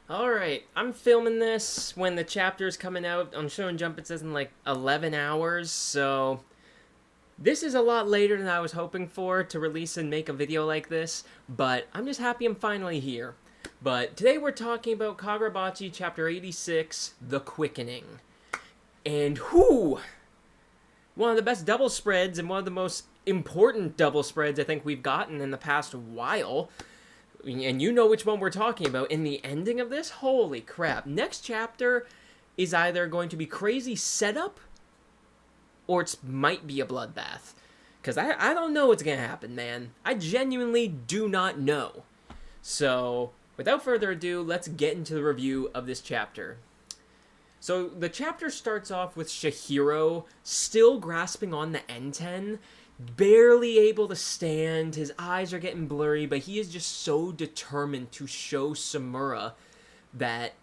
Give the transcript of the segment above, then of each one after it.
Alright, I'm filming this when the chapter's coming out. On Shonen Jump, it says in like 11 hours, so this is a lot later than I was hoping for to release and make a video like this, but I'm just happy I'm finally here. But today we're talking about Kagurabachi Chapter 86, The Quickening. And whoo! One of the best double spreads and one of the most important double spreads I think we've gotten in the past while. And you know which one we're talking about. In the ending of this, holy crap. Next chapter is either going to be crazy setup or it might be a bloodbath. Because I don't know what's going to happen, man. I genuinely do not know. So, without further ado, let's get into the review of this chapter. So, the chapter starts off with Shihiro still grasping on the N10, barely able to stand. His eyes are getting blurry, but he is just so determined to show Samura that,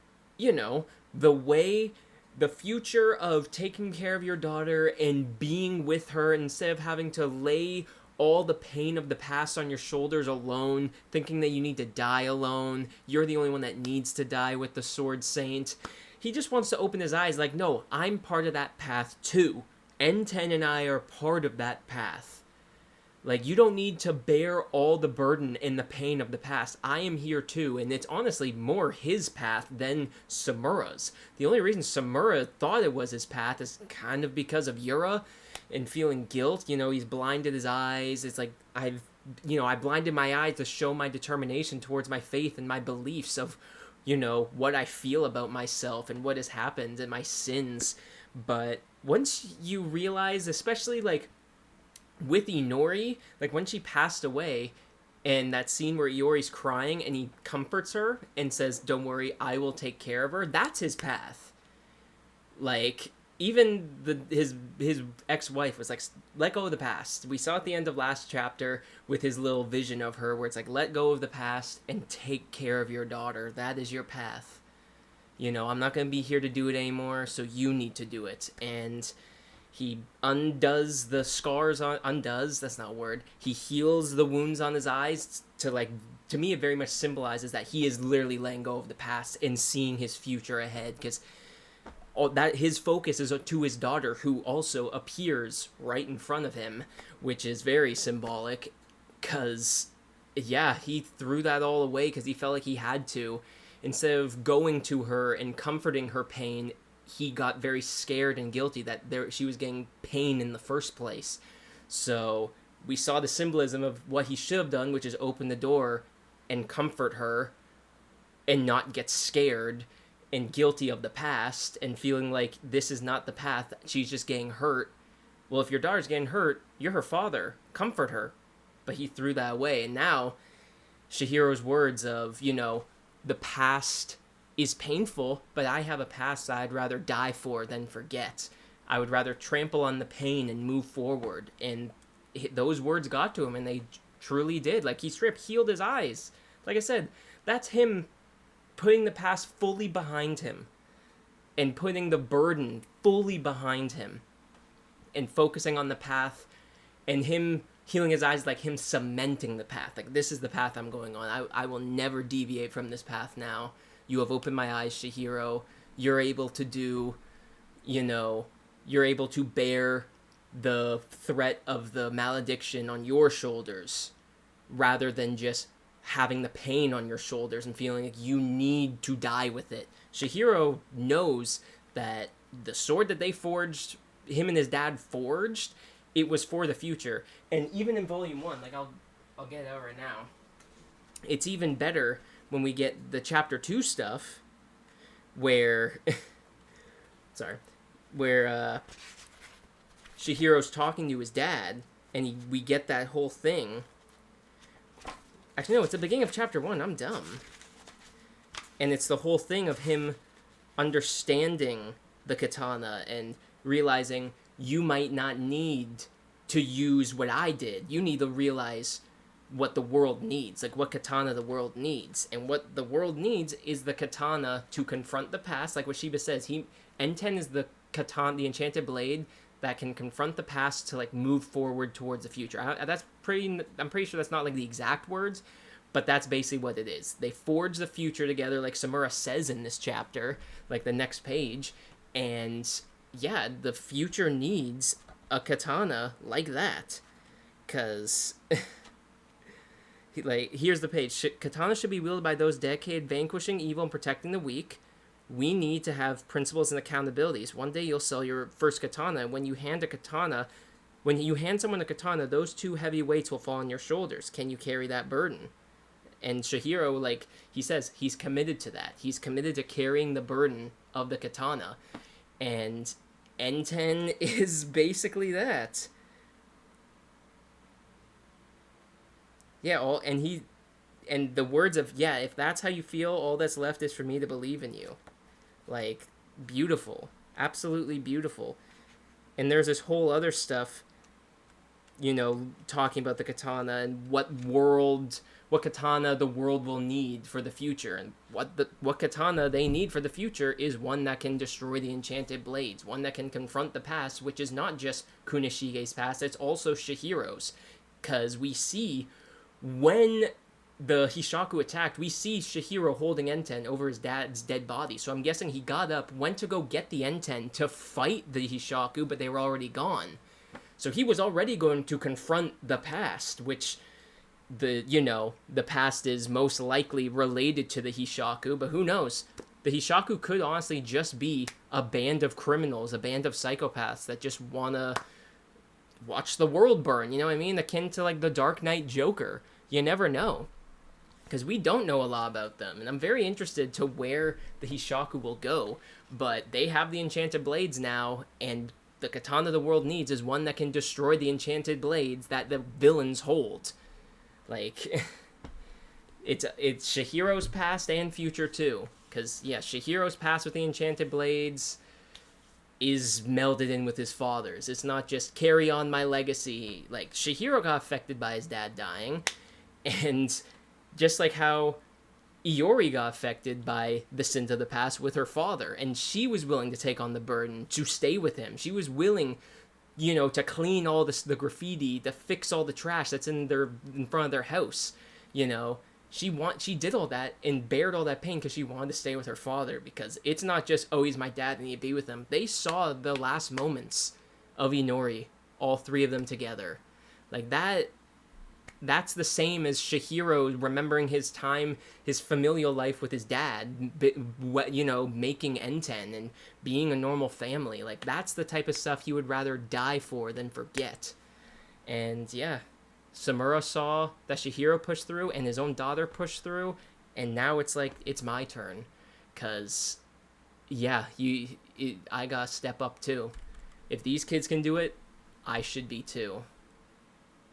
the future of taking care of your daughter and being with her instead of having to lay all the pain of the past on your shoulders alone, thinking that you need to die alone, you're the only one that needs to die with the Sword Saint. He just wants to open his eyes like, no, I'm part of that path too. N10 and I are part of that path. Like, you don't need to bear all the burden and the pain of the past. I am here too, and it's honestly more his path than Samura's. The only reason Samura thought it was his path is kind of because of Yura and feeling guilt. He's blinded his eyes. It's like, I blinded my eyes to show my determination towards my faith and my beliefs of, what I feel about myself and what has happened and my sins. But once you realize, especially like with Inori, like when she passed away, and that scene where Iori's crying and he comforts her and says, "Don't worry, I will take care of her." That's his path. Like, even his ex-wife was like, "Let go of the past." We saw at the end of last chapter with his little vision of her where it's like, "Let go of the past and take care of your daughter. That is your path. I'm not going to be here to do it anymore, so you need to do it." And he undoes the scars that's not a word. He heals the wounds on his eyes to me, it very much symbolizes that he is literally letting go of the past and seeing his future ahead, because that his focus is to his daughter, who also appears right in front of him, which is very symbolic, because, yeah, he threw that all away because he felt like he had to. Instead of going to her and comforting her pain, he got very scared and guilty that she was getting pain in the first place. So we saw the symbolism of what he should have done, which is open the door and comfort her and not get scared and guilty of the past and feeling like this is not the path. She's just getting hurt. Well, if your daughter's getting hurt, you're her father. Comfort her. But he threw that away. And now Shihiro's words of, the past is painful, but I have a past that I'd rather die for than forget. I would rather trample on the pain and move forward. And those words got to him, and they truly did. Like, he straight healed his eyes. Like I said, that's him putting the past fully behind him and putting the burden fully behind him and focusing on the path, and him healing his eyes, like him cementing the path. Like, this is the path I'm going on. I will never deviate from this path now. You have opened my eyes, Shihiro. You're able to do, you're able to bear the threat of the malediction on your shoulders rather than just having the pain on your shoulders and feeling like you need to die with it. Shihiro knows that the sword that they forged, him and his dad forged, it was for the future. And even in Volume 1, like I'll get it out right now, it's even better when we get the Chapter 2 stuff, where Shihiro's talking to his dad, and we get that whole thing. Actually, no, it's the beginning of Chapter 1. I'm dumb. And it's the whole thing of him understanding the katana and realizing you might not need to use what I did. You need to realize what the world needs, like what katana the world needs. And what the world needs is the katana to confront the past, like what Shiba says. N10 is the katana, the enchanted blade that can confront the past to like move forward towards the future. I'm pretty sure that's not like the exact words, But that's basically what it is. They forge the future together, like Samura says in this chapter, like the next page. And yeah, the future needs a katana like that. Because, like, here's the page. Katana should be wielded by those dedicated vanquishing evil and protecting the weak. We need to have principles and accountabilities. One day you'll sell your first katana. When you hand someone a katana, those two heavy weights will fall on your shoulders. Can you carry that burden? And Shihiro, like, he says, he's committed to that. He's committed to carrying the burden of the katana. And Enten is basically that. Yeah, and the words of, yeah, if that's how you feel, all that's left is for me to believe in you. Like, beautiful. Absolutely beautiful. And there's this whole other stuff, talking about the katana and what katana the world will need for the future. And what katana they need for the future is one that can destroy the enchanted blades, one that can confront the past, which is not just Kunishige's past, it's also Shihiro's. Because we see when the Hishaku attacked, we see Shihiro holding Enten over his dad's dead body. So I'm guessing he got up, went to go get the Enten to fight the Hishaku, but they were already gone. So he was already going to confront the past, which the past is most likely related to the Hishaku, but who knows? The Hishaku could honestly just be a band of criminals, a band of psychopaths that just want to watch the world burn, you know what I mean? Akin to, like, the Dark Knight Joker. You never know. Because we don't know a lot about them, and I'm very interested to where the Hishaku will go, but they have the enchanted blades now, and the katana the world needs is one that can destroy the enchanted blades that the villains hold. Like, it's Shihiro's past and future too, because yeah, Shihiro's past with the enchanted blades is melded in with his father's. It's not just carry on my legacy. Like, Shihiro got affected by his dad dying, and just like how Iori got affected by the sins of the past with her father, and she was willing to take on the burden to stay with him. She was willing, to clean all the graffiti, to fix all the trash that's in front of their house. She did all that and bared all that pain because she wanted to stay with her father, because it's not just, oh, he's my dad and I need to be with him. They saw the last moments of Inori, all three of them together. Like, that's the same as Shihiro remembering his time, his familial life with his dad, making Enten and being a normal family. Like, that's the type of stuff he would rather die for than forget. And yeah, Samura saw that Shihiro pushed through and his own daughter pushed through, and now it's like, it's my turn. Because, yeah, I gotta step up too. If these kids can do it, I should be too.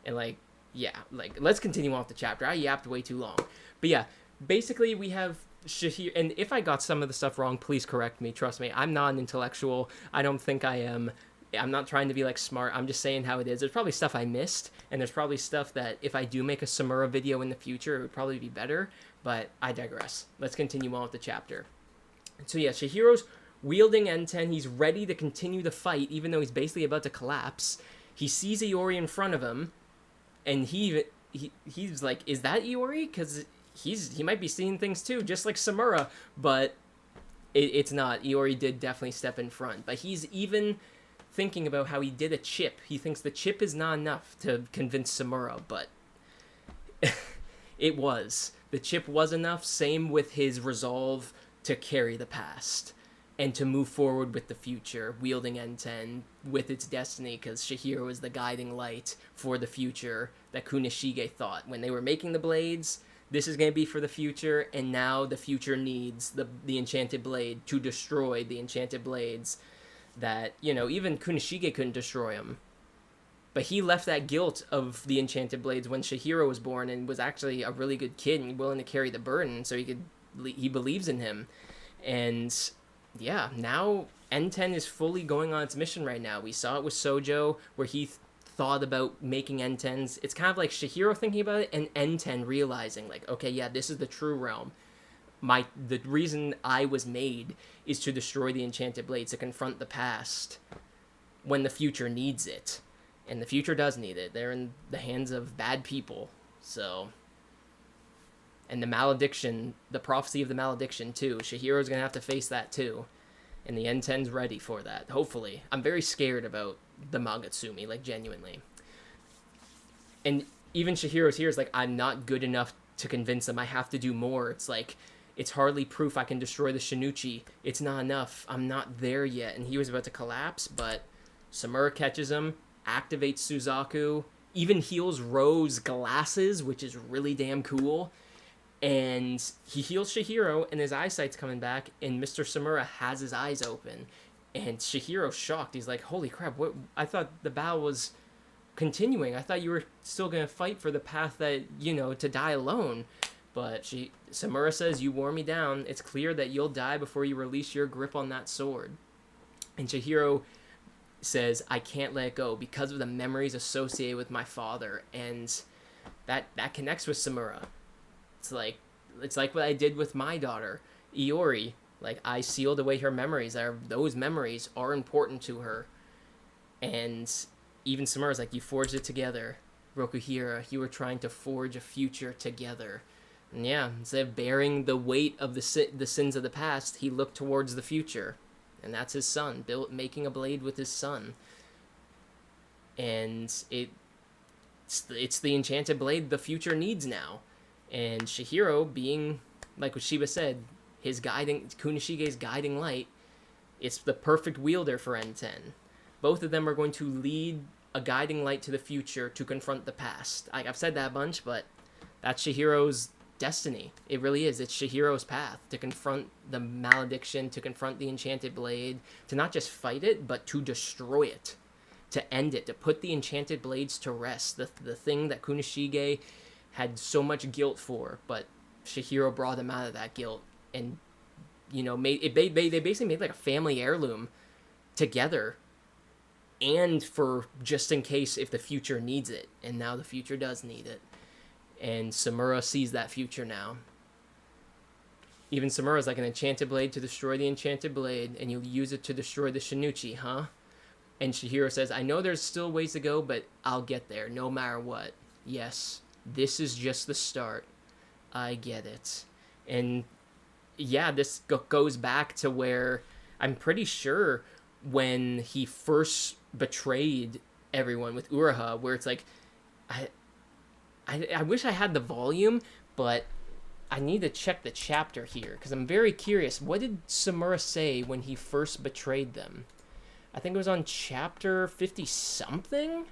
And like, yeah, like, let's continue on with the chapter. I yapped way too long. But yeah, basically we have Shihiro, and if I got some of the stuff wrong, please correct me. Trust me, I'm not an intellectual. I don't think I am. I'm not trying to be, like, smart. I'm just saying how it is. There's probably stuff I missed, and there's probably stuff that if I do make a Samura video in the future, it would probably be better, but I digress. Let's continue on with the chapter. So yeah, Shihiro's wielding Enten. He's ready to continue the fight, even though he's basically about to collapse. He sees Iori in front of him, and he's like, is that Iori? Because he might be seeing things too, just like Samura, but it's not. Iori did definitely step in front, but he's even thinking about how he did a chip. He thinks the chip is not enough to convince Samura, but it was. The chip was enough, same with his resolve to carry the past and to move forward with the future, wielding Enten with its destiny, because Shihiro is the guiding light for the future that Kunishige thought. When they were making the blades, this is going to be for the future, and now the future needs the enchanted blade to destroy the enchanted blades that, even Kunishige couldn't destroy them. But he left that guilt of the enchanted blades when Shihiro was born and was actually a really good kid and willing to carry the burden, so he believes in him. And yeah, now Enten is fully going on its mission right now. We saw it with Sojo, where he thought about making Entens. It's kind of like Shihiro thinking about it and Enten realizing, like, okay, yeah, this is the true realm. The reason I was made is to destroy the enchanted blades, to confront the past when the future needs it. And the future does need it. They're in the hands of bad people. So And the malediction, the prophecy of the malediction too. Shihiro's gonna have to face that too. And the N10's ready for that, hopefully. I'm very scared about the Magatsumi, like, genuinely. And even Shihiro's here is like, I'm not good enough to convince him. I have to do more. It's like, it's hardly proof I can destroy the Shinichi. It's not enough. I'm not there yet. And he was about to collapse, but Samura catches him, activates Suzaku, even heals Ro's glasses, which is really damn cool. And he heals Shihiro, and his eyesight's coming back, and Mr. Samura has his eyes open. And Shihiro's shocked. He's like, holy crap, what? I thought the battle was continuing. I thought you were still going to fight for the path that, to die alone. But Samura says, you wore me down. It's clear that you'll die before you release your grip on that sword. And Shihiro says, I can't let it go because of the memories associated with my father. And that connects with Samura. It's like what I did with my daughter, Iori. Like, I sealed away her memories. Those memories are important to her. And even Samura's like, you forged it together, Rokuhira. You were trying to forge a future together. And yeah, instead of bearing the weight of the sins of the past, he looked towards the future. And that's his son, making a blade with his son. And it's the enchanted blade the future needs now. And Shihiro, being, like what Shiba said, Kunishige's guiding light, it's the perfect wielder for N10. Both of them are going to lead a guiding light to the future to confront the past. I've said that a bunch, but that's Shihiro's destiny. It really is. It's Shihiro's path to confront the malediction, to confront the enchanted blade, to not just fight it, but to destroy it, to end it, to put the enchanted blades to rest. The thing that Kunishige had so much guilt for, but Shihiro brought him out of that guilt, and they basically made like a family heirloom together, and for just in case if the future needs it. And now the future does need it, and Samura sees that future now. Even Samura's like, an enchanted blade to destroy the enchanted blade, and you'll use it to destroy the Shinichi, huh? And Shihiro says, I know there's still ways to go, but I'll get there no matter what. Yes, this is just the start. I get it. And yeah, this goes back to where I'm pretty sure when he first betrayed everyone with Uraha, where it's like, I wish I had the volume, but I need to check the chapter here, because I'm very curious. What did Samura say when he first betrayed them? I think it was on chapter 50-something?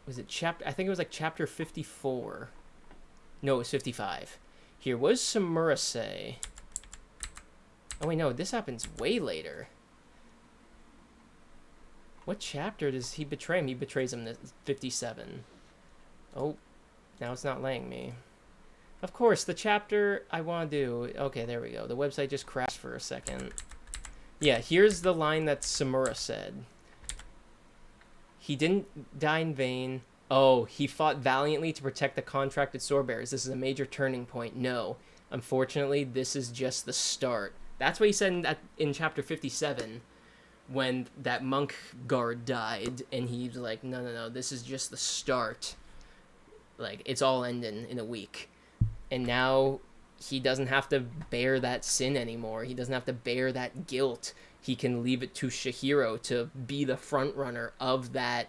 Was it I think it was like chapter 54. No, it was 55. Here, what does Samura say? Oh, wait, no, this happens way later. What chapter does he betray him? He betrays him in 57. Oh, now it's not letting me. Of course, the chapter I want to do... Okay, there we go. The website just crashed for a second. Yeah, here's the line that Samura said. He didn't die in vain. Oh, he fought valiantly to protect the contracted sword bearers. This is a major turning point. No. Unfortunately, this is just the start. That's what he said in chapter 57 when that monk guard died. And he's like, no, this is just the start. Like, it's all ending in a week. And now he doesn't have to bear that sin anymore. He doesn't have to bear that guilt. He can leave it to Shihiro to be the front runner of that,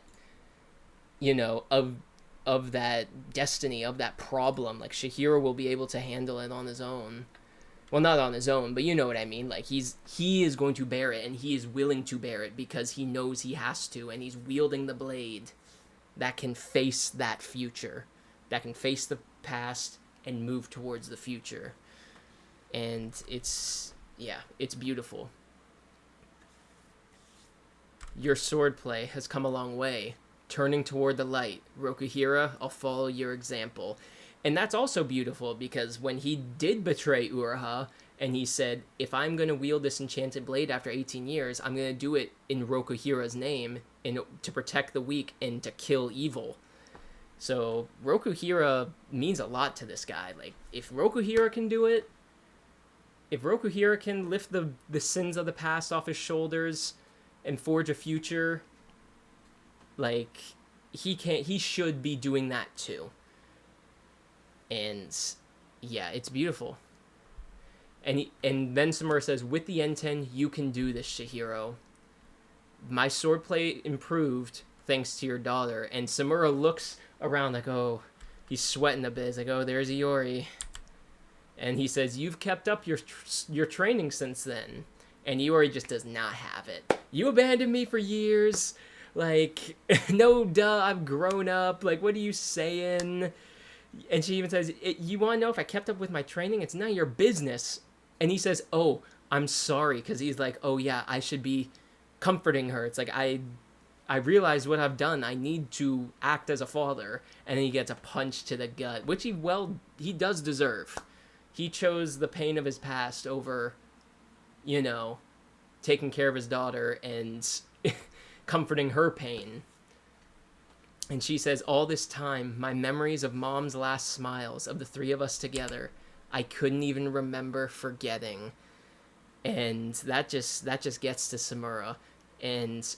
of that destiny, of that problem. Like, Shihiro will be able to handle it on his own. Well, not on his own, but you know what I mean. Like, he is going to bear it, and he is willing to bear it because he knows he has to, and he's wielding the blade that can face that future, that can face the past and move towards the future. And it's beautiful. Your swordplay has come a long way, turning toward the light. Rokuhira, I'll follow your example. And that's also beautiful because when he did betray Uraha, and he said, if I'm going to wield this enchanted blade after 18 years, I'm going to do it in Rokuhira's name to protect the weak and to kill evil. So Rokuhira means a lot to this guy. Like, if Rokuhira can do it, if Rokuhira can lift the sins of the past off his shoulders and forge a future, like, he should be doing that too. And yeah, it's beautiful. And then Samura says, "With the N10, you can do this, Shihiro. My swordplay improved thanks to your daughter." And Samura looks around like, oh, he's sweating a bit. He's like, oh, there's Iori. And he says, "You've kept up your training since then." And Iori just does not have it. "You abandoned me for years. Like, no duh, I've grown up. Like, what are you saying?" And she even says, "You want to know if I kept up with my training? It's none of your business." And he says, "Oh, I'm sorry." Because he's like, oh yeah, I should be comforting her. It's like, I realize what I've done. I need to act as a father. And then he gets a punch to the gut, which he does deserve. He chose the pain of his past over, taking care of his daughter and comforting her pain. And she says, "All this time, my memories of Mom's last smiles, of the three of us together, I couldn't even remember forgetting." And that just gets to Samura. And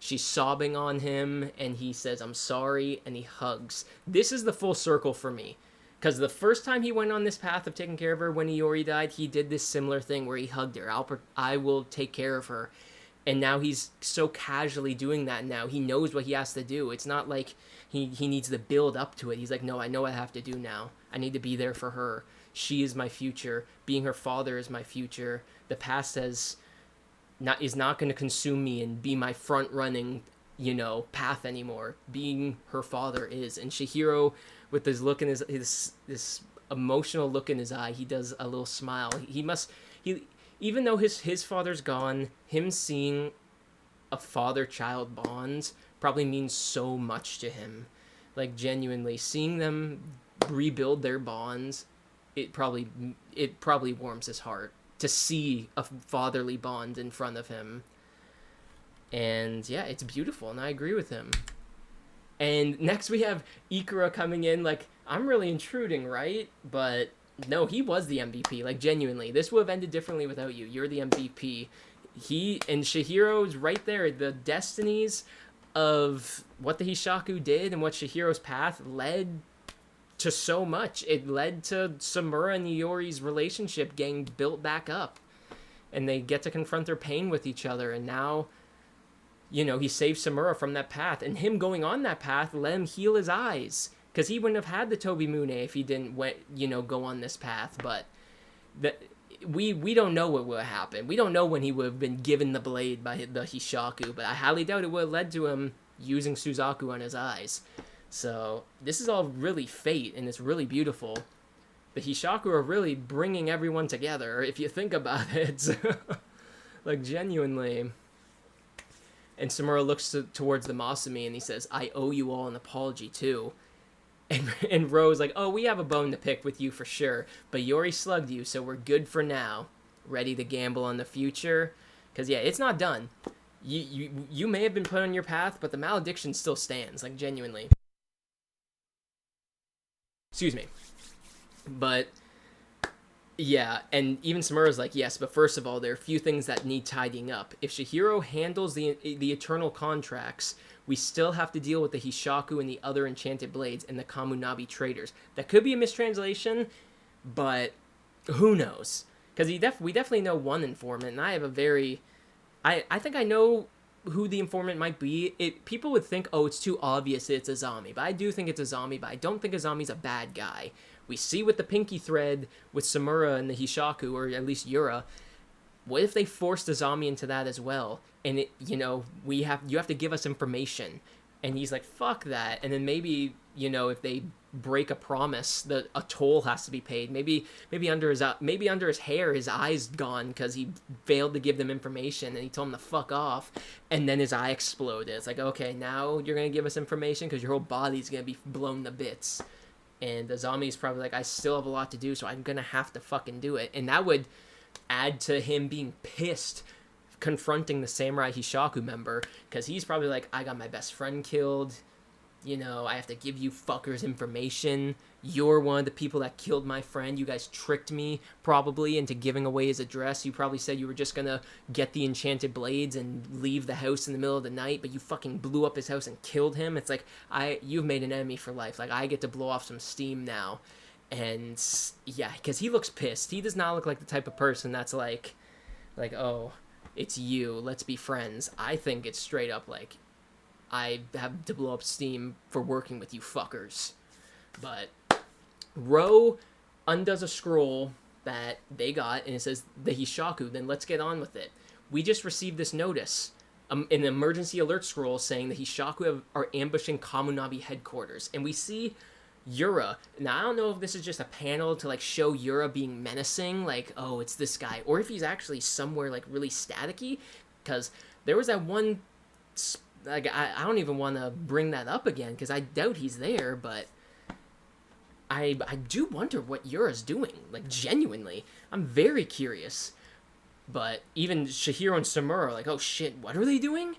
she's sobbing on him, and he says, "I'm sorry," and he hugs. This is the full circle for me. Because the first time he went on this path of taking care of her when Iori died, he did this similar thing where he hugged her. I will take care of her. And now he's so casually doing that now. He knows what he has to do. It's not like he needs to build up to it. He's like, no, I know what I have to do now. I need to be there for her. She is my future. Being her father is my future. The past is not going to consume me and be my front-running, path anymore. Being her father is. And Shihiro, with his look in this emotional look in his eye, he does a little smile. Even though his father's gone, him seeing a father-child bond probably means so much to him. Like, genuinely, seeing them rebuild their bonds, it probably warms his heart to see a fatherly bond in front of him. And yeah, it's beautiful, and I agree with him. And next we have Ikura coming in like, "I'm really intruding, right?" But no, he was the MVP. Like, genuinely, this would have ended differently without you. You're the MVP. He and Shihiro's right there. The destinies of what the Hishaku did and what Shihiro's path led to so much. It led to Samura and Iori's relationship getting built back up. And they get to confront their pain with each other. And now, he saved Samura from that path. And him going on that path let him heal his eyes. Because he wouldn't have had the Tobimune if he didn't, go on this path. But we don't know what would have happened. We don't know when he would have been given the blade by the Hishaku. But I highly doubt it would have led to him using Suzaku on his eyes. So this is all really fate, and it's really beautiful. The Hishaku are really bringing everyone together, if you think about it. Like, genuinely. And Samura looks towards the Masumi, and he says, "I owe you all an apology, too." And Ro's like, "Oh, we have a bone to pick with you for sure, but Iori slugged you, so we're good for now. Ready to gamble on the future?" Because, yeah, it's not done. You may have been put on your path, but the malediction still stands, like, genuinely. Excuse me. But, yeah, and even Samura's like, "Yes, but first of all, there are a few things that need tidying up. If Shihiro handles the eternal contracts, we still have to deal with the Hishaku and the other enchanted blades and the Kamunabi traders." That could be a mistranslation, but who knows? Because we definitely know one informant, and I have a very... I think I know who the informant might be. People would think, oh, it's too obvious it's Azami, but I do think it's Azami, but I don't think Azami's a bad guy. We see with the pinky thread with Samura and the Hishaku, or at least Yura, what if they forced Azami into that as well? And you have to give us information. And he's like, fuck that. And then maybe, if they break a promise, a toll has to be paid. Maybe under his hair, his eye's gone because he failed to give them information and he told them to fuck off. And then his eye exploded. It's like, okay, now you're going to give us information because your whole body's going to be blown to bits. And Azami's probably like, I still have a lot to do, so I'm going to have to fucking do it. And that would add to him being pissed confronting the Samurai Hishaku member, because he's probably like, I got my best friend killed, I have to give you fuckers information. You're one of the people that killed my friend. You guys tricked me, probably, into giving away his address. You probably said you were just gonna get the enchanted blades and leave the house in the middle of the night, but you fucking blew up his house and killed him. It's like, you've made an enemy for life. Like, I get to blow off some steam now. And, yeah, because he looks pissed. He does not look like the type of person that's like, oh, it's you, let's be friends. I think it's straight up like, I have to blow up steam for working with you fuckers. But Ro undoes a scroll that they got, and it says the Hishaku. Then let's get on with it. We just received this notice, an emergency alert scroll saying the Hishaku are ambushing Kamunabi headquarters. And we see Yura. Now, I don't know if this is just a panel to, like, show Yura being menacing, like, oh, it's this guy, or if he's actually somewhere, like, really staticky, because there was that one, like, I don't even want to bring that up again, because I doubt he's there, but I do wonder what Yura's doing, like, genuinely. I'm very curious, but even Shihiro and Samura are like, oh shit, what are they doing?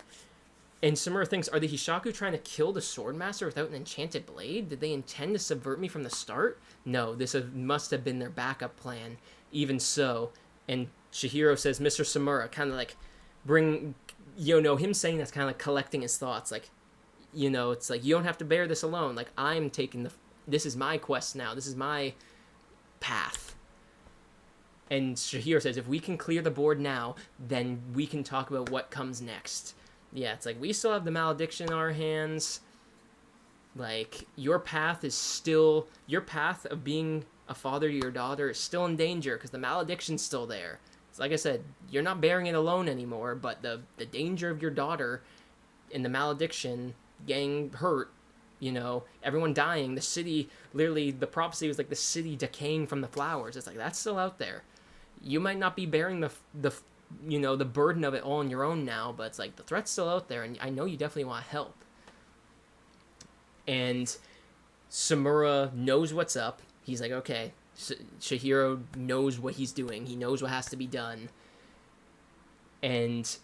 And Samura thinks, are the Hishaku trying to kill the Swordmaster without an enchanted blade? Did they intend to subvert me from the start? No, this must have been their backup plan. Even so. And Shihiro says, Mr. Samura, kind of like, him saying that's kind of like collecting his thoughts. Like, it's like, you don't have to bear this alone. Like, I'm taking this is my quest now. This is my path. And Shihiro says, if we can clear the board now, then we can talk about what comes next. Yeah, it's like, we still have the malediction in our hands. Like, your path of being a father to your daughter is still in danger because the malediction's still there. It's like I said, you're not bearing it alone anymore, but the danger of your daughter and the malediction getting hurt, everyone dying, the city, literally, the prophecy was like the city decaying from the flowers. It's like, that's still out there. You might not be bearing the burden of it all on your own now, but it's like the threat's still out there, and I know you definitely want help. And Samura knows what's up. He's like, okay, Shihiro knows what he's doing. He knows what has to be done. And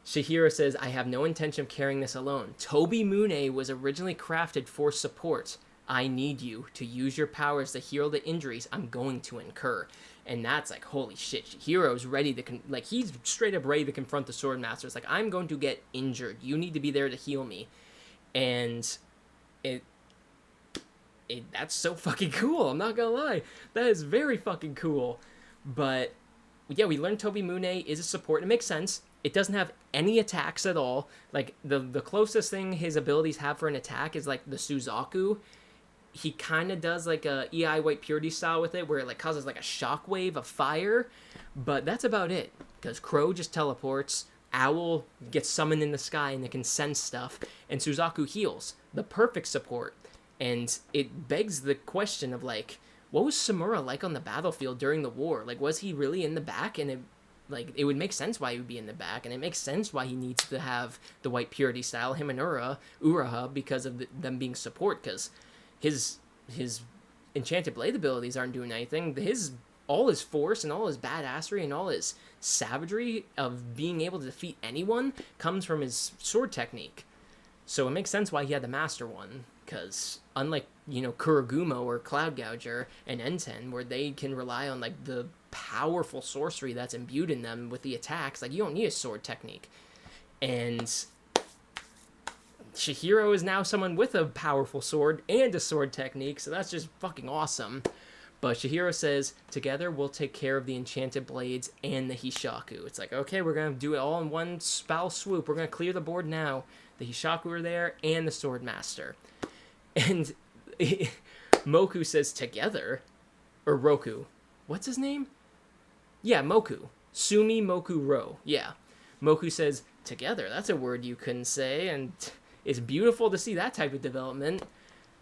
Shihiro says, I have no intention of carrying this alone. Toby Mune was originally crafted for support. I need you to use your powers to heal the injuries I'm going to incur. And that's like, holy shit, Shihiro's ready to, he's straight up ready to confront the Swordmaster. It's like, I'm going to get injured. You need to be there to heal me. And that's so fucking cool. I'm not gonna lie. That is very fucking cool. But, yeah, we learned Toby Mune is a support. It makes sense. It doesn't have any attacks at all. Like, the closest thing his abilities have for an attack is, like, the Suzaku. He kind of does, like, a EI White Purity style with it, where it, like, causes, like, a shockwave of fire. But that's about it. Because Crow just teleports, Owl gets summoned in the sky and it can sense stuff, and Suzaku heals. The perfect support. And it begs the question of, like, what was Samura like on the battlefield during the war? Like, was he really in the back? And it would make sense why he would be in the back, and it makes sense why he needs to have the White Purity style, him and Uraha, because of them being support, because his enchanted blade abilities aren't doing anything. All his force and all his badassery and all his savagery of being able to defeat anyone comes from his sword technique. So it makes sense why he had the master one, because unlike, Kurigumo or Cloud Gouger and Enten, where they can rely on, like, the powerful sorcery that's imbued in them with the attacks, like, you don't need a sword technique. And Shihiro is now someone with a powerful sword and a sword technique, so that's just fucking awesome. But Shihiro says, together we'll take care of the enchanted blades and the Hishaku. It's like, okay, we're going to do it all in one foul swoop. We're going to clear the board now. The Hishaku are there, and the Swordmaster. And Moku says, together? Or Roku. What's his name? Yeah, Moku. Sumi Moku Ro. Yeah. Moku says, together. That's a word you couldn't say, and it's beautiful to see that type of development.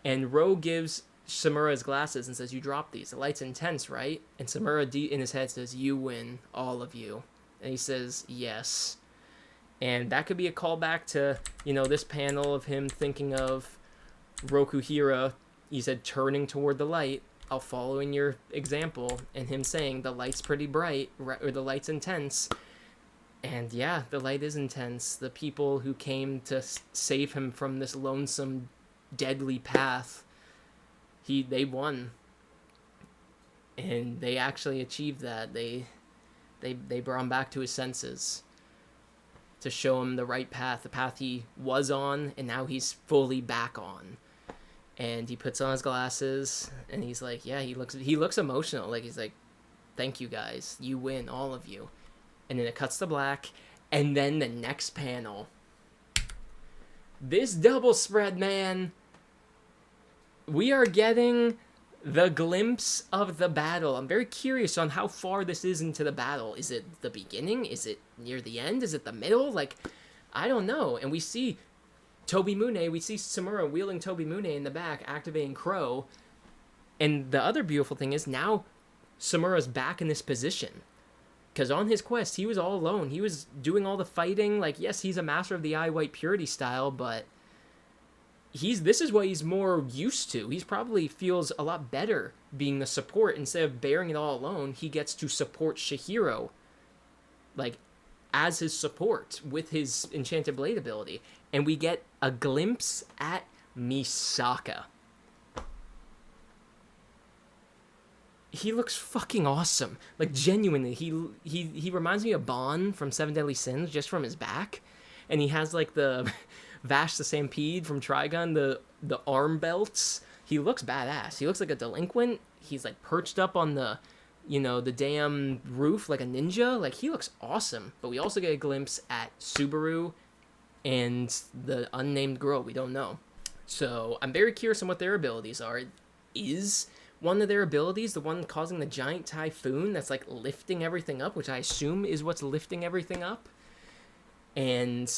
And Ro gives Samura his glasses and says, you dropped these. The light's intense, right? And Samura in his head says, you win, all of you. And he says, yes. And that could be a callback to, this panel of him thinking of Rokuhira. He said, turning toward the light. I'll follow in your example. And him saying, the light's pretty bright, or the light's intense. And yeah, the light is intense. The people who came to save him from this lonesome, deadly path, they won, and they actually achieved that. They brought him back to his senses to show him the right path, the path he was on, and now he's fully back on. And he puts on his glasses, and he's like, yeah, he looks emotional. Like, he's like, thank you guys, you win, all of you. And then it cuts to black, and then the next panel. This double spread, man. We are getting the glimpse of the battle. I'm very curious on how far this is into the battle. Is it the beginning? Is it near the end? Is it the middle? Like, I don't know. And we see Tobimune, we see Samura wheeling Tobimune in the back, activating Crow. And the other beautiful thing is now Samura's back in this position. Because on his quest, he was all alone. He was doing all the fighting. Like, yes, he's a master of the Eye White Purity style, but this is what he's more used to. He's probably feels a lot better being the support. Instead of bearing it all alone, he gets to support Shihiro, like, as his support with his Enchanted Blade ability. And we get a glimpse at Misaka. He looks fucking awesome. Like, genuinely, he reminds me of Bon from Seven Deadly Sins, just from his back. And he has, like, the Vash the Stampede from Trigun, the arm belts. He looks badass. He looks like a delinquent. He's, like, perched up on the, the damn roof like a ninja. Like, he looks awesome. But we also get a glimpse at Subaru and the unnamed girl. We don't know. So, I'm very curious on what their abilities are. Is one of their abilities the one causing the giant typhoon that's, like, lifting everything up, which I assume is what's lifting everything up? And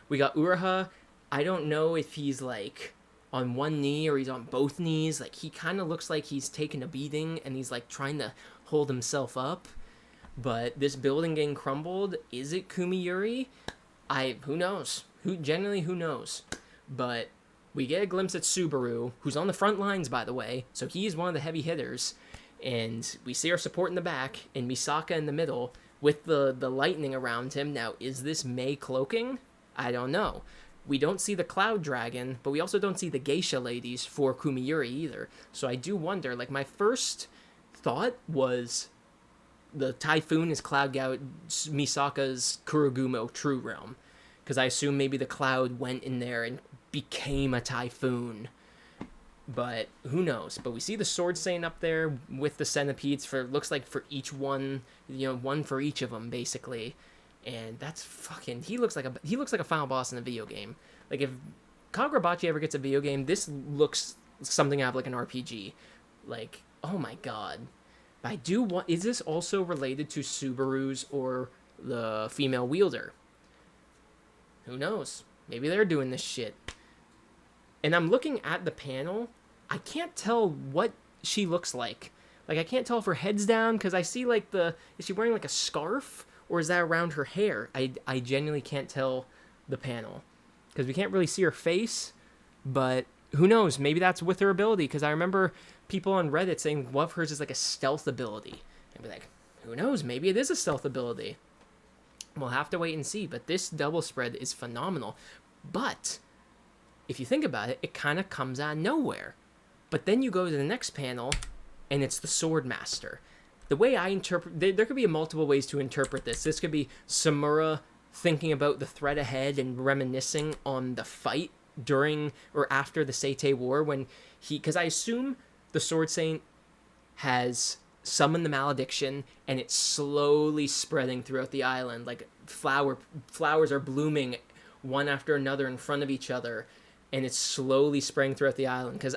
we got Uraha. I don't know if he's, like, on one knee or he's on both knees. Like, he kind of looks like he's taking a beating and he's, like, trying to hold himself up. But this building getting crumbled, is it Kumiyuri? Who knows? Who knows? But we get a glimpse at Subaru, who's on the front lines, by the way, so he's one of the heavy hitters. And we see our support in the back, and Misaka in the middle, with the lightning around him. Now, is this Mei cloaking? I don't know. We don't see the Cloud Dragon, but we also don't see the Geisha ladies for Kumiyuri either. So I do wonder, like, my first thought was the Typhoon is Misaka's Kurogumo True Realm. Because I assume maybe the Cloud went in there and became a typhoon. But who knows? But we see the Sword Saint up there with the centipedes looks like for each one, one for each of them basically. And that's fucking he looks like a final boss in a video game. Like, if Kagurabachi ever gets a video game, this looks something out of like an RPG. Like, oh my god. But I do want, is this also related to Subaru's or the female wielder? Who knows? Maybe they're doing this shit. And I'm looking at the panel. I can't tell what she looks like. Like, I can't tell if her head's down, because I see, like, is she wearing, like, a scarf? Or is that around her hair? I genuinely can't tell the panel. Because we can't really see her face. But who knows? Maybe that's with her ability. Because I remember people on Reddit saying one of hers is, like, a stealth ability. And be like, who knows? Maybe it is a stealth ability. We'll have to wait and see. But this double spread is phenomenal. But if you think about it, it kind of comes out of nowhere. But then you go to the next panel, and it's the Sword Master. The way I interpret... There could be multiple ways to interpret this. This could be Samura thinking about the threat ahead and reminiscing on the fight during or after the Seitei War when because I assume the Sword Saint has summoned the malediction and it's slowly spreading throughout the island. Like, flowers are blooming one after another in front of each other, and it's slowly spreading throughout the island. Because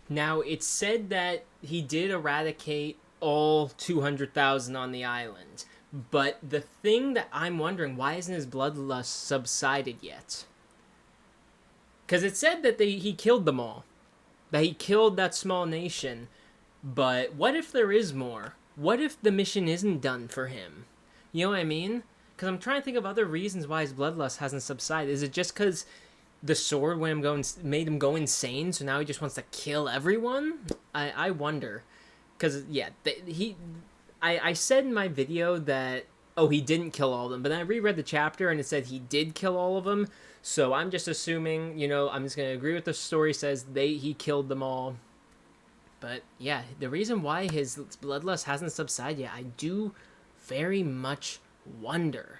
now, it's said that he did eradicate all 200,000 on the island. But the thing that I'm wondering, why isn't his bloodlust subsided yet? Because it said that he killed them all. That he killed that small nation. But what if there is more? What if the mission isn't done for him? You know what I mean? Because I'm trying to think of other reasons why his bloodlust hasn't subsided. Is it just because the sword made him go insane, so now he just wants to kill everyone? I wonder. Because, yeah, I said in my video that, oh, he didn't kill all of them. But then I reread the chapter and it said he did kill all of them. So I'm just assuming, I'm just going to agree with the story says he killed them all. But yeah, the reason why his bloodlust hasn't subsided yet, I do very much wonder.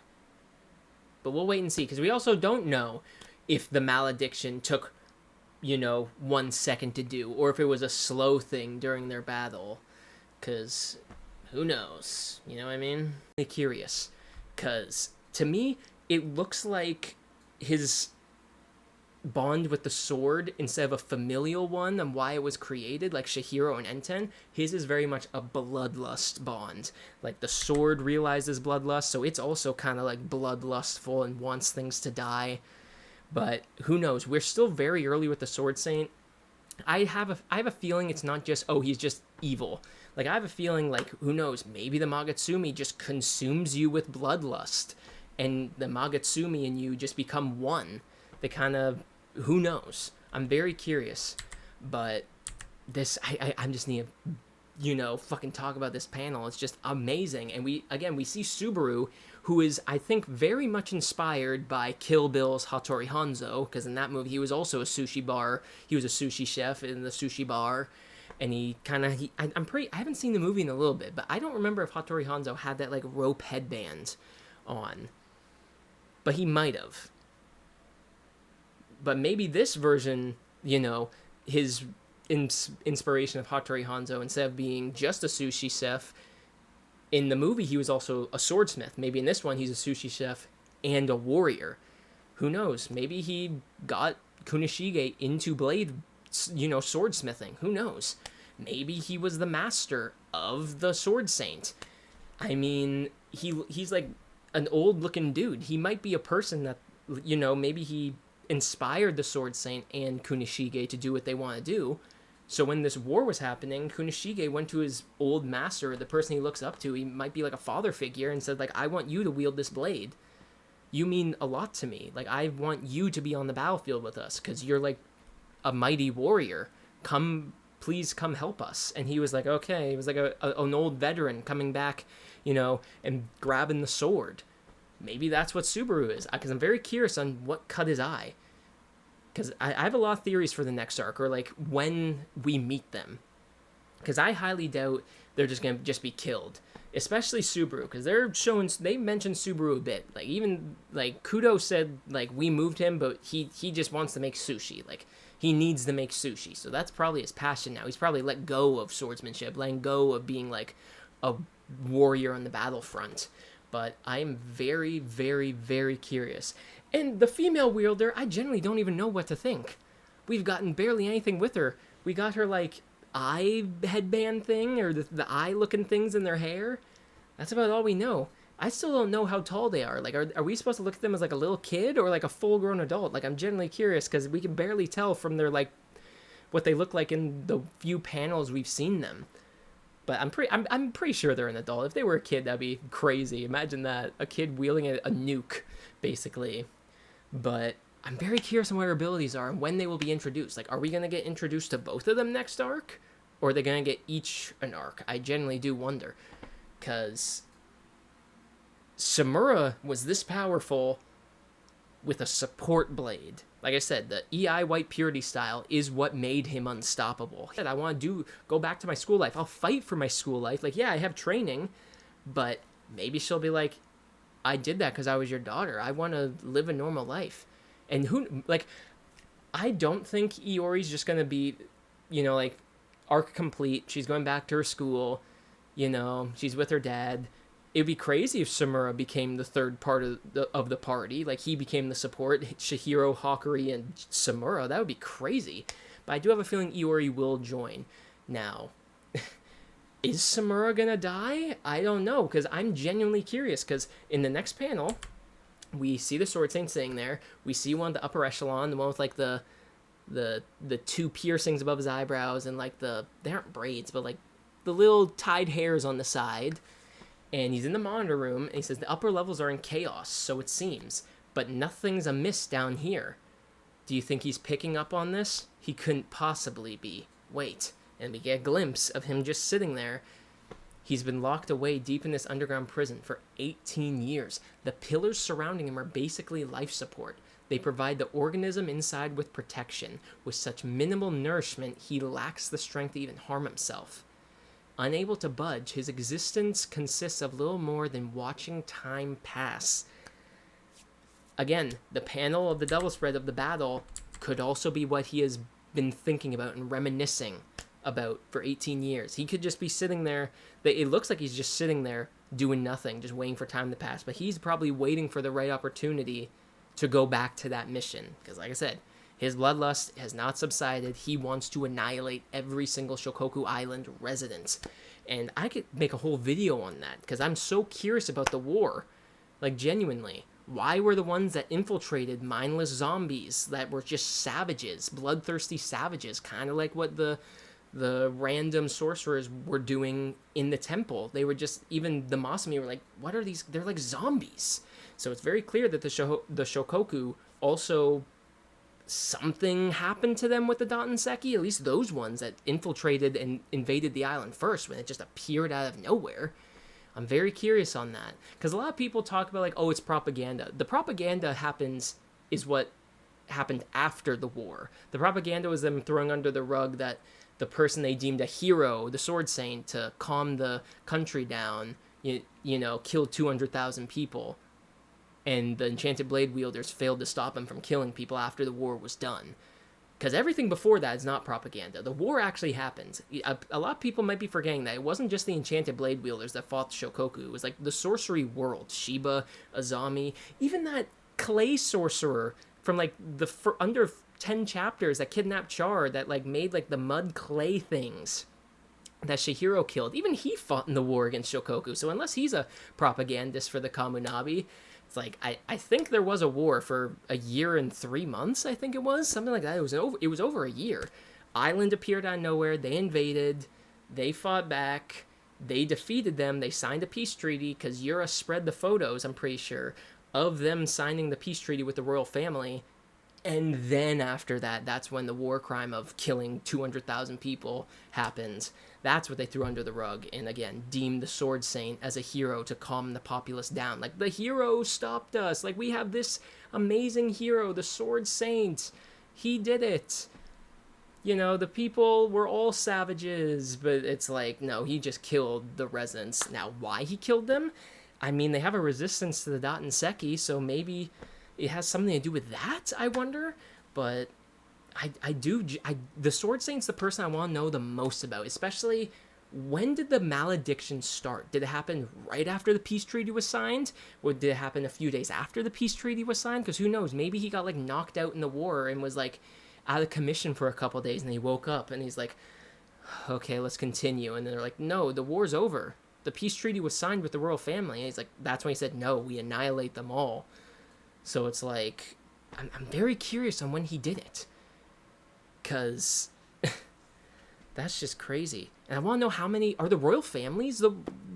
But we'll wait and see, because we also don't know if the malediction took, 1 second to do, or if it was a slow thing during their battle. Because who knows? You know what I mean? I'm curious, because to me, it looks like his bond with the sword, instead of a familial one and why it was created, like Chihiro and Enten, his is very much a bloodlust bond. Like, the sword realizes bloodlust, so it's also kind of like bloodlustful and wants things to die. But who knows? We're still very early with the Sword Saint. I have a feeling it's not just, oh, he's just evil. Like, I have a feeling, like, who knows, maybe the Magatsumi just consumes you with bloodlust, and the Magatsumi and you just become one. They kind of, who knows? I'm very curious, but this, I'm just need to, fucking talk about this panel. It's just amazing. And we see Subaru, who is, I think, very much inspired by Kill Bill's Hattori Hanzo, because in that movie he was also a sushi bar. He was a sushi chef in the sushi bar, and I haven't seen the movie in a little bit, but I don't remember if Hattori Hanzo had that, like, rope headband on. But he might have. But maybe this version, his inspiration of Hattori Hanzo, instead of being just a sushi chef, in the movie he was also a swordsmith. Maybe in this one he's a sushi chef and a warrior. Who knows? Maybe he got Kunishige into blade, swordsmithing. Who knows? Maybe he was the master of the Sword Saint. I mean, he's like an old-looking dude. He might be a person that, maybe he inspired the Sword Saint and Kunishige to do what they want to do. So when this war was happening, Kunishige went to his old master, the person he looks up to. He might be like a father figure, and said, like, I want you to wield this blade. You mean a lot to me. Like, I want you to be on the battlefield with us, because you're like a mighty warrior. Please come help us. And he was like, okay. He was like an old veteran coming back, and grabbing the sword. Maybe that's what Subaru is, because I'm very curious on what cut his eye. Because I have a lot of theories for the next arc, or like when we meet them. Because I highly doubt they're just going to just be killed. Especially Subaru, because they mentioned Subaru a bit. Like, even, like, Kudo said, like, we moved him, but he just wants to make sushi. Like, he needs to make sushi. So that's probably his passion now. He's probably let go of swordsmanship, letting go of being, like, a warrior on the battlefront. But I'm very, very, very curious. And the female wielder, I generally don't even know what to think. We've gotten barely anything with her. We got her, like, eye headband thing, or the eye looking things in their hair. That's about all we know. I still don't know how tall they are. Like, are we supposed to look at them as like a little kid or like a full grown adult? Like, I'm genuinely curious, because we can barely tell from their, like, what they look like in the few panels we've seen them. But I'm pretty sure they're an adult. If they were a kid, that'd be crazy. Imagine that, a kid wielding a nuke, basically. But I'm very curious on what her abilities are and when they will be introduced. Like, are we going to get introduced to both of them next arc? Or are they going to get each an arc? I genuinely do wonder. Because Samura was this powerful with a support blade. Like I said, the EI White Purity style is what made him unstoppable. I want to go back to my school life. I'll fight for my school life. Like, yeah, I have training, but maybe she'll be like, I did that because I was your daughter. I want to live a normal life. And I don't think Iori's just going to be, like, arc complete. She's going back to her school. She's with her dad. It'd be crazy if Samura became the third part of the party. Like, he became the support. Chihiro, Hakuri, and Samura. That would be crazy. But I do have a feeling Iori will join. Now, is Samura gonna die? I don't know, because I'm genuinely curious, because in the next panel, we see the Sword Saint sitting there. We see one of the upper echelon, the one with, like, the two piercings above his eyebrows, and, like, they aren't braids, but, like, the little tied hairs on the side. And he's in the monitor room, and he says the upper levels are in chaos, so it seems, but nothing's amiss down here. Do you think he's picking up on this? He couldn't possibly be. Wait. And we get a glimpse of him just sitting there. He's been locked away deep in this underground prison for 18 years. The pillars surrounding him are basically life support. They provide the organism inside with protection. With such minimal nourishment, he lacks the strength to even harm himself. Unable to budge, his existence consists of little more than watching time pass. Again, the panel of the double spread of the battle could also be what he has been thinking about and reminiscing about for 18 years. He could just be sitting there. It looks like he's just sitting there doing nothing, just waiting for time to pass. But he's probably waiting for the right opportunity to go back to that mission. Because like I said, his bloodlust has not subsided. He wants to annihilate every single Shokoku Island resident. And I could make a whole video on that because I'm so curious about the war. Like, genuinely. Why were the ones that infiltrated mindless zombies that were just savages, bloodthirsty savages, kind of like what the random sorcerers were doing in the temple? They were just, even the Masumi were like, what are these? They're like zombies. So it's very clear that the Shokoku also, something happened to them with the Dantenseki, at least those ones that infiltrated and invaded the island first when it just appeared out of nowhere. I'm very curious on that because a lot of people talk about like, oh, it's propaganda. The propaganda is what happened after the war. The propaganda was them throwing under the rug that the person they deemed a hero, the Sword Saint, to calm the country down, killed 200,000 people, and the Enchanted Blade wielders failed to stop him from killing people after the war was done. Because everything before that is not propaganda. The war actually happened. A lot of people might be forgetting that. It wasn't just the Enchanted Blade wielders that fought the Shokoku. It was like the sorcery world. Shiba, Azami, even that clay sorcerer from like under 10 chapters that kidnapped Char, that like made like the mud clay things that Shihiro killed. Even he fought in the war against Shokoku. So unless he's a propagandist for the Kamunabi, it's like, I think there was a war for a year and 3 months, I think it was. Something like that. It was over a year. Island appeared out of nowhere. They invaded. They fought back. They defeated them. They signed a peace treaty because Yura spread the photos, I'm pretty sure, of them signing the peace treaty with the royal family. And then after that, that's when the war crime of killing 200,000 people happens. That's what they threw under the rug, and again, deemed the Sword Saint as a hero to calm the populace down. Like, the hero stopped us. Like, we have this amazing hero, the Sword Saint. He did it. The people were all savages, but it's like, no, he just killed the residents. Now, why he killed them? I mean, they have a resistance to the Dantenseki, so maybe it has something to do with that, I wonder. But the Sword Saint's the person I want to know the most about, especially when did the malediction start? Did it happen right after the peace treaty was signed? Or did it happen a few days after the peace treaty was signed? Because who knows, maybe he got like knocked out in the war and was like out of commission for a couple days, and he woke up and he's like, okay, let's continue. And then they're like, no, the war's over. The peace treaty was signed with the royal family. And he's like, that's when he said, no, we annihilate them all. So it's like, I'm very curious on when he did it. Because that's just crazy. And I want to know how many, are the royal families the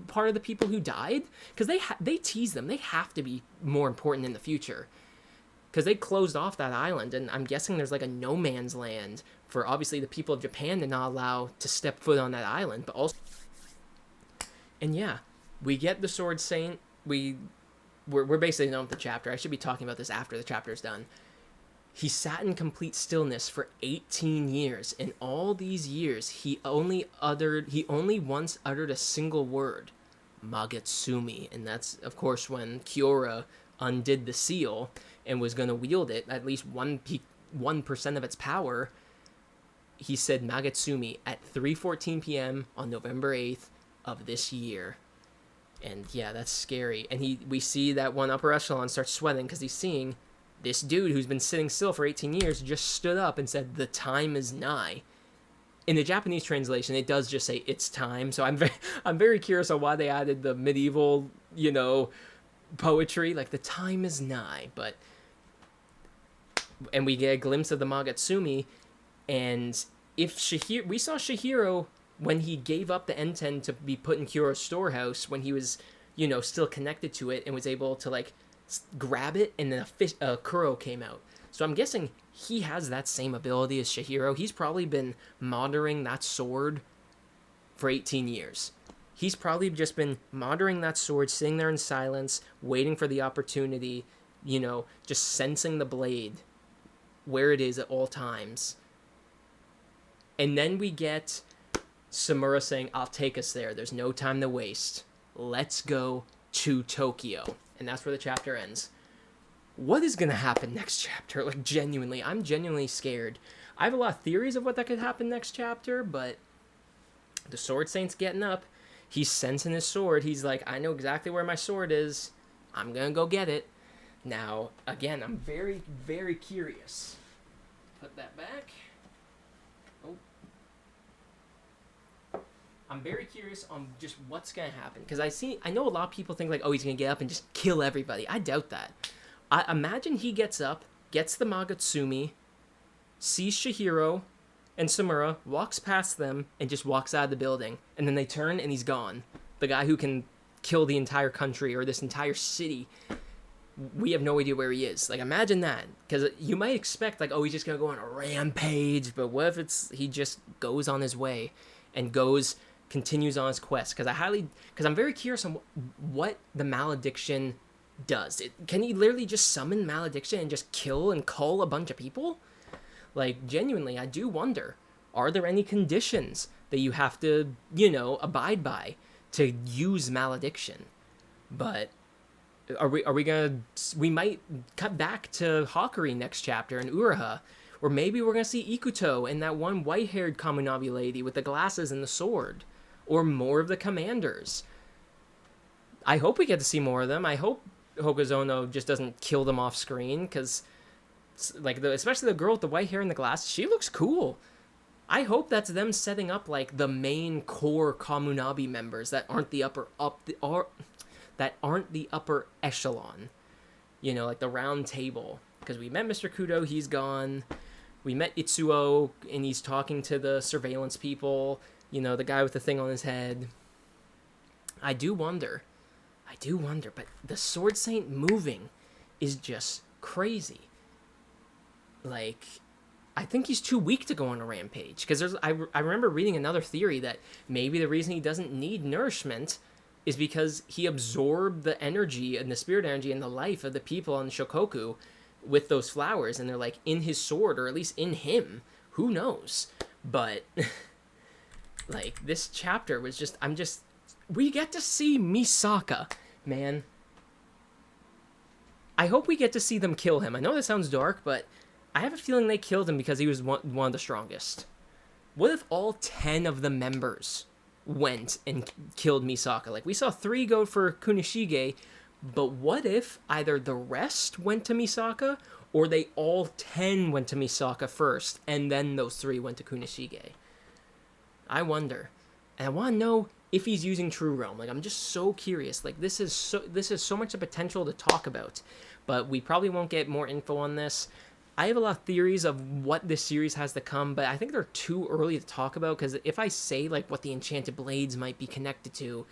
part of the people who died? Because they tease them. They have to be more important in the future. Because they closed off that island, and I'm guessing there's like a no man's land for obviously the people of Japan to not allow to step foot on that island, but also, and yeah, we get the Sword Saint. We're basically done with the chapter. I should be talking about this after the chapter's done. He sat in complete stillness for 18 years. In all these years, he only once uttered a single word, Magatsumi. And that's, of course, when Kiora undid the seal and was going to wield it, at least 1% of its power. He said Magatsumi at 3:14 p.m. on November 8th of this year. And yeah, that's scary. And we see that one upper echelon start sweating because he's seeing this dude who's been sitting still for 18 years just stood up and said, the time is nigh. In the Japanese translation, it does just say, it's time. So I'm very curious on why they added the medieval, poetry, like the time is nigh. And we get a glimpse of the Magatsumi. And if we saw Shihiro when he gave up the Enten to be put in Kyora's storehouse, when he was, still connected to it and was able to, like, grab it, and then a Kuro came out. So I'm guessing he has that same ability as Shihiro. He's probably been monitoring that sword for 18 years. He's probably just been monitoring that sword, sitting there in silence, waiting for the opportunity, just sensing the blade where it is at all times. And then we get Samura saying, I'll take us there. There's no time to waste. Let's go to Tokyo. And that's where the chapter ends. What is going to happen next chapter? Like, genuinely, I'm genuinely scared. I have a lot of theories of what that could happen next chapter, but the Sword Saint's getting up. He's sensing his sword. He's like, I know exactly where my sword is. I'm going to go get it. Now, again, I'm very, very curious. Put that back. Oh. I'm very curious on just what's going to happen. Because I know a lot of people think, like, oh, he's going to get up and just kill everybody. I doubt that. I imagine he gets up, gets the Magatsumi, sees Shihiro and Samura, walks past them, and just walks out of the building. And then they turn, and he's gone. The guy who can kill the entire country or this entire city. We have no idea where he is. Like, imagine that. Because you might expect, like, oh, he's just going to go on a rampage. But what if he just goes on his way and continues on his quest? Because I'm very curious on what the malediction does. Can he literally just summon malediction and just kill and cull a bunch of people? Like, genuinely, I do wonder, are there any conditions that you have to, abide by to use malediction? But we might cut back to Hakuri next chapter in Uraha, or maybe we're gonna see Ikuto and that one white-haired Kamunabi lady with the glasses and the sword, or more of the commanders. I hope we get to see more of them. I hope Hokazono just doesn't kill them off screen, because like especially the girl with the white hair and the glasses, she looks cool. I hope that's them setting up like the main core Kamunabi members that aren't the upper echelon, like the round table. Because we met Mr. Kudo, he's gone. We met Itsuo, and he's talking to the surveillance people, the guy with the thing on his head. I do wonder, but the Sword Saint moving is just crazy. Like, I think he's too weak to go on a rampage. Because I remember reading another theory that maybe the reason he doesn't need nourishment is because he absorbed the energy and the spirit energy and the life of the people on Shokoku with those flowers, and they're like in his sword, or at least in him. Who knows? But like, this chapter was we get to see Misaka, man. I hope we get to see them kill him. I know that sounds dark, but I have a feeling they killed him because he was one of the strongest. What if all 10 of the members went and killed Misaka? Like, we saw 3 go for Kunishige, but what if either the rest went to Misaka, or they all 10 went to Misaka first, and then those 3 went to Kunishige? I wonder. And I want to know if he's using True Realm. Like, I'm just so curious. Like, this is so much potential to talk about, but we probably won't get more info on this. I have a lot of theories of what this series has to come, but I think they're too early to talk about, because if I say, like, what the Enchanted Blades might be connected to,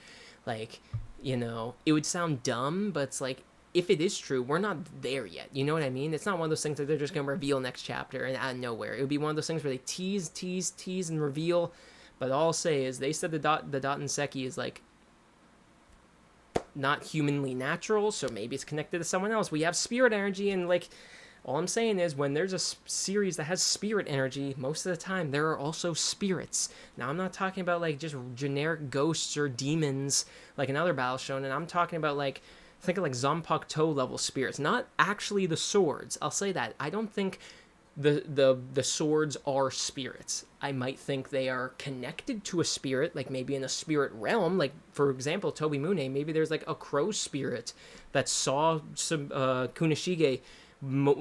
like, it would sound dumb, but it's like, if it is true, we're not there yet. You know what I mean? It's not one of those things that they're just going to reveal next chapter and out of nowhere. It would be one of those things where they tease, and reveal, but all I'll say is they said the Dattenseki is, like, not humanly natural, so maybe it's connected to someone else. We have spirit energy, and, like, all I'm saying is, when there's a series that has spirit energy, most of the time there are also spirits. Now, I'm not talking about, like, just generic ghosts or demons like in other Battle Shonen. I'm talking about, like, think of, like, Zanpakuto level spirits, not actually the swords. I'll say that. I don't think the swords are spirits. I might think they are connected to a spirit, like maybe in a spirit realm. Like, for example, Tobimune, maybe there's, like, a crow spirit that saw some Kunishige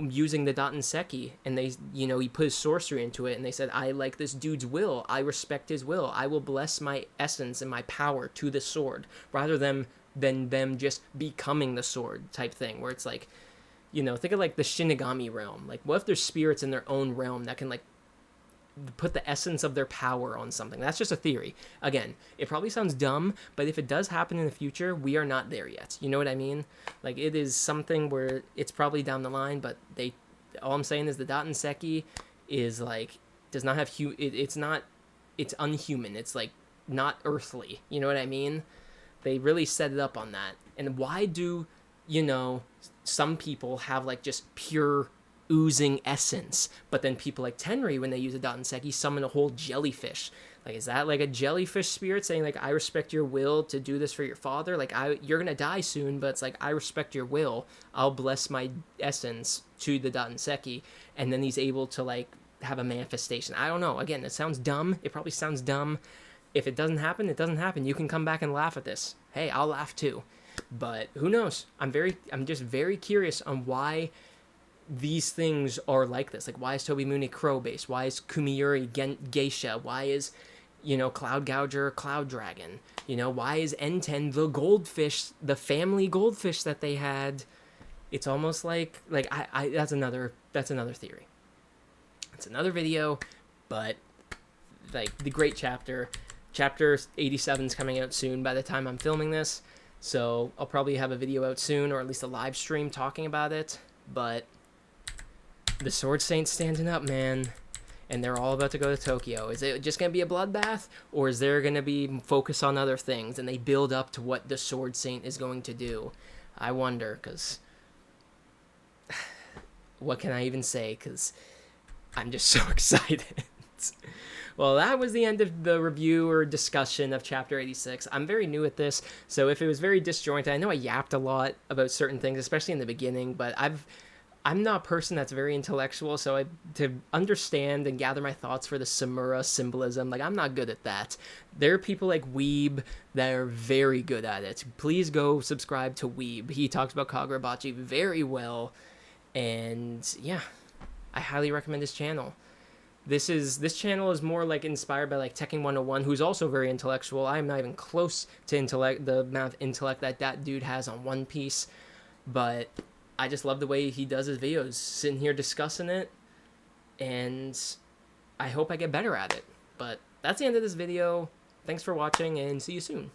using the Dattenseki, and they, he put his sorcery into it, and they said, I like this dude's will, I respect his will, I will bless my essence and my power to this sword, rather than them just becoming the sword type thing, where it's like, think of, like, the Shinigami realm. Like, what if there's spirits in their own realm that can, like, put the essence of their power on something? That's just a theory. Again, it probably sounds dumb, but if it does happen in the future, we are not there yet. You know what I mean? Like, it is something where it's probably down the line, but all I'm saying is the Dattenseki is, like, does not have it's unhuman. It's like not earthly. You know what I mean? They really set it up on that. And why do, you know, some people have like just pure oozing essence, but then people like Tenri, when they use a Danseki, summon a whole jellyfish. Like, is that like a jellyfish spirit saying like, I respect your will to do this for your father? Like, you're gonna die soon, but it's like, I respect your will. I'll bless my essence to the Danseki, and then he's able to like have a manifestation. I don't know. Again, it sounds dumb. It probably sounds dumb. If it doesn't happen, it doesn't happen. You can come back and laugh at this. Hey, I'll laugh too. But who knows? I'm just very curious on why these things are like this. Like, why is Tobimune crow based? Why is Kumiyuri geisha? Why is, you know, Cloud Gouger Cloud Dragon? You know, why is N10 the goldfish, the family goldfish that they had? It's almost like I that's another theory. It's another video, but like the great chapter 87 is coming out soon by the time I'm filming this. So I'll probably have a video out soon, or at least a live stream talking about it. But the Sword Saint's standing up, man. And they're all about to go to Tokyo. Is it just going to be a bloodbath? Or is there going to be focus on other things? And they build up to what the Sword Saint is going to do. I wonder, because what can I even say? Because I'm just so excited. Well, that was the end of the review or discussion of Chapter 86. I'm very new at this, so if it was very disjointed, I know I yapped a lot about certain things, especially in the beginning, but I'm not a person that's very intellectual, so to understand and gather my thoughts for the Samura symbolism, like, I'm not good at that. There are people like Weeb that are very good at it. Please go subscribe to Weeb. He talks about Kagurabachi very well, and yeah, I highly recommend his channel. This channel is more like inspired by like Tekken 101, who's also very intellectual. I'm not even close to the amount of intellect that dude has on One Piece, but I just love the way he does his videos, sitting here discussing it, and I hope I get better at it. But that's the end of this video. Thanks for watching, and see you soon.